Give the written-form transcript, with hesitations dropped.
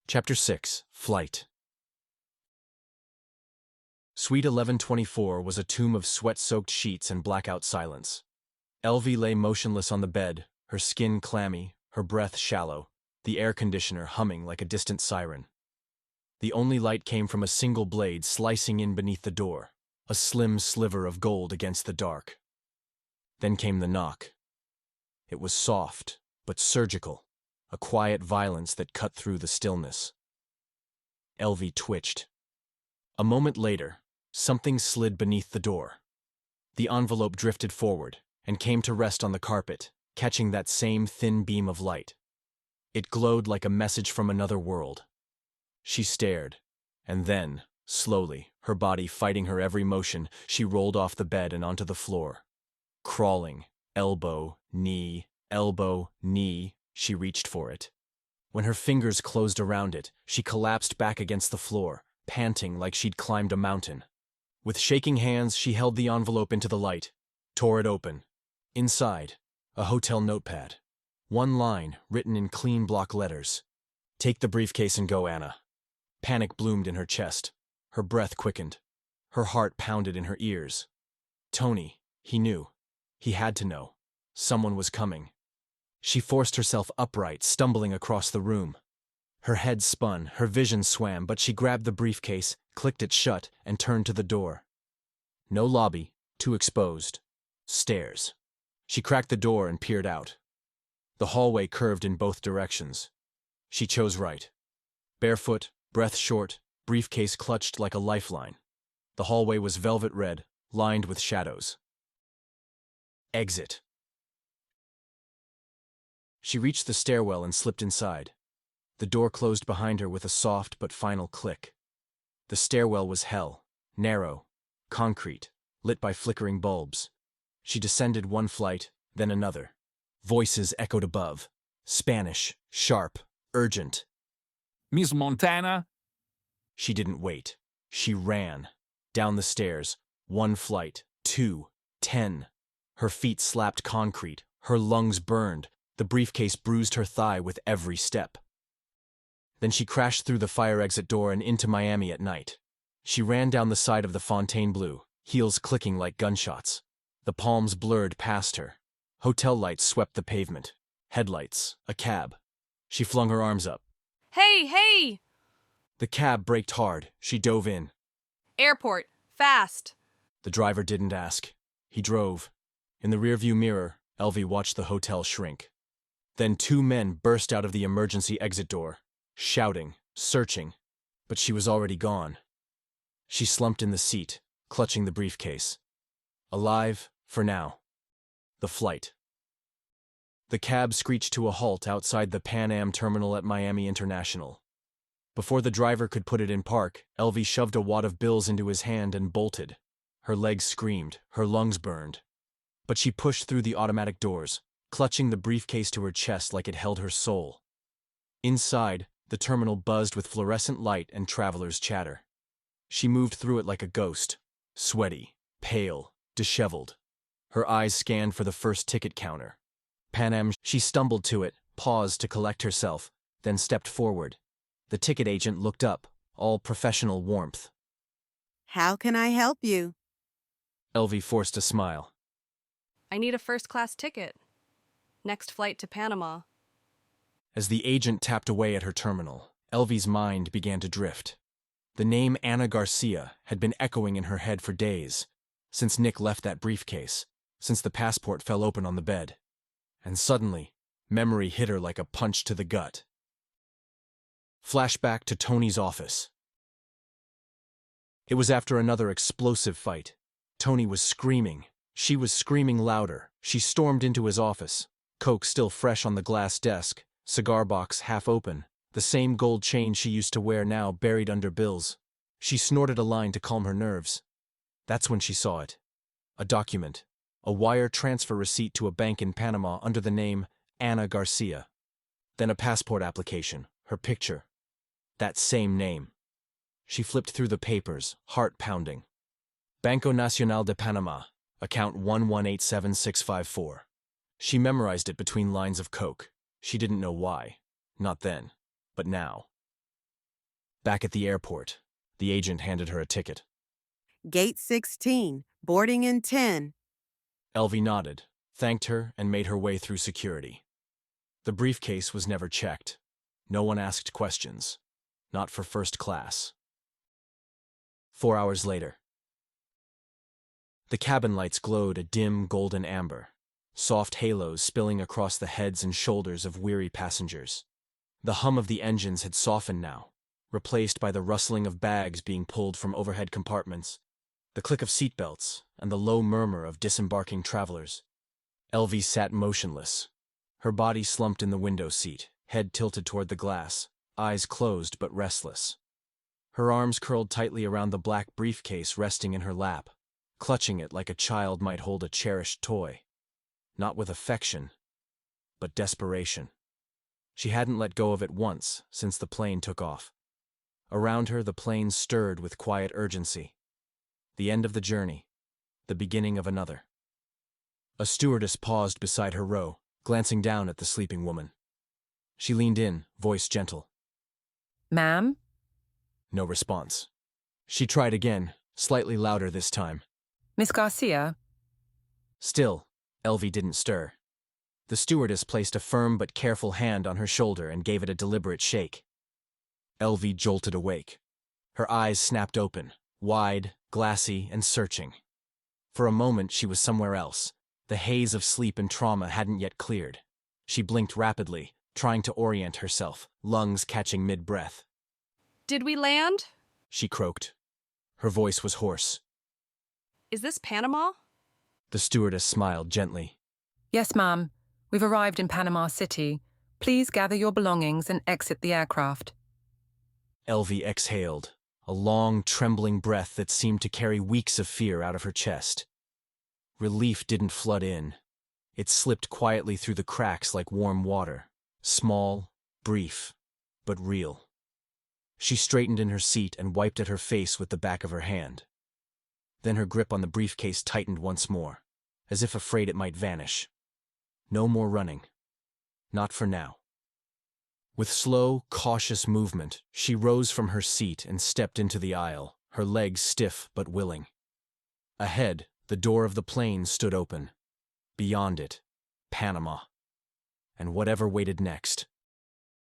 Chapter 6. Flight. Suite 1124 was a tomb of sweat-soaked sheets and blackout silence. Elvie lay motionless on the bed, her skin clammy, her breath shallow, the air conditioner humming like a distant siren. The only light came from a single blade slicing in beneath the door, a slim sliver of gold against the dark. Then came the knock. It was soft, but surgical, a quiet violence that cut through the stillness. Elvie twitched. A moment later, something slid beneath the door. The envelope drifted forward and came to rest on the carpet, catching that same thin beam of light. It glowed like a message from another world. She stared, and then, slowly, her body fighting her every motion, she rolled off the bed and onto the floor. Crawling, elbow, knee, she reached for it. When her fingers closed around it, she collapsed back against the floor, panting like she'd climbed a mountain. With shaking hands, she held the envelope into the light, tore it open. Inside, a hotel notepad. One line, written in clean block letters. "Take the briefcase and go, Anna." Panic bloomed in her chest. Her breath quickened. Her heart pounded in her ears. Tony, he knew. He had to know. Someone was coming. She forced herself upright, stumbling across the room. Her head spun, her vision swam, but she grabbed the briefcase, clicked it shut, and turned to the door. No lobby, too exposed. Stairs. She cracked the door and peered out. The hallway curved in both directions. She chose right. Barefoot, breath short, briefcase clutched like a lifeline. The hallway was velvet red, lined with shadows. Exit. She reached the stairwell and slipped inside. The door closed behind her with a soft but final click. The stairwell was hell, narrow, concrete, lit by flickering bulbs. She descended one flight, then another. Voices echoed above. Spanish, sharp, urgent. Miss Montana? She didn't wait. She ran. Down the stairs. 1 flight, 2, 10. Her feet slapped concrete. Her lungs burned. The briefcase bruised her thigh with every step. Then she crashed through the fire exit door and into Miami at night. She ran down the side of the Fontainebleau, heels clicking like gunshots. The palms blurred past her. Hotel lights swept the pavement. Headlights, a cab. She flung her arms up. Hey, hey! The cab braked hard. She dove in. Airport, fast! The driver didn't ask. He drove. In the rearview mirror, Elvie watched the hotel shrink. Then 2 men burst out of the emergency exit door, shouting, searching, but she was already gone. She slumped in the seat, clutching the briefcase. Alive, for now. The flight. The cab screeched to a halt outside the Pan Am terminal at Miami International. Before the driver could put it in park, Elvie shoved a wad of bills into his hand and bolted. Her legs screamed, her lungs burned. But she pushed through the automatic doors, clutching the briefcase to her chest like it held her soul. Inside, the terminal buzzed with fluorescent light and travelers' chatter. She moved through it like a ghost, sweaty, pale, disheveled. Her eyes scanned for the first ticket counter. Pan Am. She stumbled to it, paused to collect herself, then stepped forward. The ticket agent looked up, all professional warmth. "How can I help you?" Elvie forced a smile. I need a first-class ticket. Next flight to Panama. As the agent tapped away at her terminal, Elvie's mind began to drift. The name Anna Garcia had been echoing in her head for days, since Nick left that briefcase, since the passport fell open on the bed. And suddenly, memory hit her like a punch to the gut. Flashback to Tony's office. It was after another explosive fight. Tony was screaming. She was screaming louder. She stormed into his office. Coke still fresh on the glass desk, cigar box half open, the same gold chain she used to wear now buried under bills. She snorted a line to calm her nerves. That's when she saw it. A document. A wire transfer receipt to a bank in Panama under the name Anna Garcia. Then a passport application, her picture. That same name. She flipped through the papers, heart pounding. Banco Nacional de Panama, account 1187654. She memorized it between lines of coke. She didn't know why. Not then. But now. Back at the airport, the agent handed her a ticket. Gate 16, boarding in 10. Elvie nodded, thanked her, and made her way through security. The briefcase was never checked. No one asked questions. Not for first class. 4 hours later. The cabin lights glowed a dim golden amber, soft halos spilling across the heads and shoulders of weary passengers. The hum of the engines had softened now, replaced by the rustling of bags being pulled from overhead compartments, the click of seatbelts, and the low murmur of disembarking travelers. Elvie sat motionless, her body slumped in the window seat, head tilted toward the glass, eyes closed but restless. Her arms curled tightly around the black briefcase resting in her lap, clutching it like a child might hold a cherished toy. Not with affection, but desperation. She hadn't let go of it once since the plane took off. Around her, the plane stirred with quiet urgency. The end of the journey, the beginning of another. A stewardess paused beside her row, glancing down at the sleeping woman. She leaned in, voice gentle. Ma'am? No response. She tried again, slightly louder this time. Miss Garcia? Still, Elvie didn't stir. The stewardess placed a firm but careful hand on her shoulder and gave it a deliberate shake. Elvie jolted awake. Her eyes snapped open, wide, glassy, and searching. For a moment she was somewhere else. The haze of sleep and trauma hadn't yet cleared. She blinked rapidly, trying to orient herself, lungs catching mid-breath. Did we land? She croaked. Her voice was hoarse. Is this Panama? The stewardess smiled gently. Yes, ma'am. We've arrived in Panama City. Please gather your belongings and exit the aircraft. Elvie exhaled, a long, trembling breath that seemed to carry weeks of fear out of her chest. Relief didn't flood in. It slipped quietly through the cracks like warm water, small, brief, but real. She straightened in her seat and wiped at her face with the back of her hand. Then her grip on the briefcase tightened once more, as if afraid it might vanish. No more running. Not for now. With slow, cautious movement, she rose from her seat and stepped into the aisle, her legs stiff but willing. Ahead, the door of the plane stood open. Beyond it, Panama. And whatever waited next.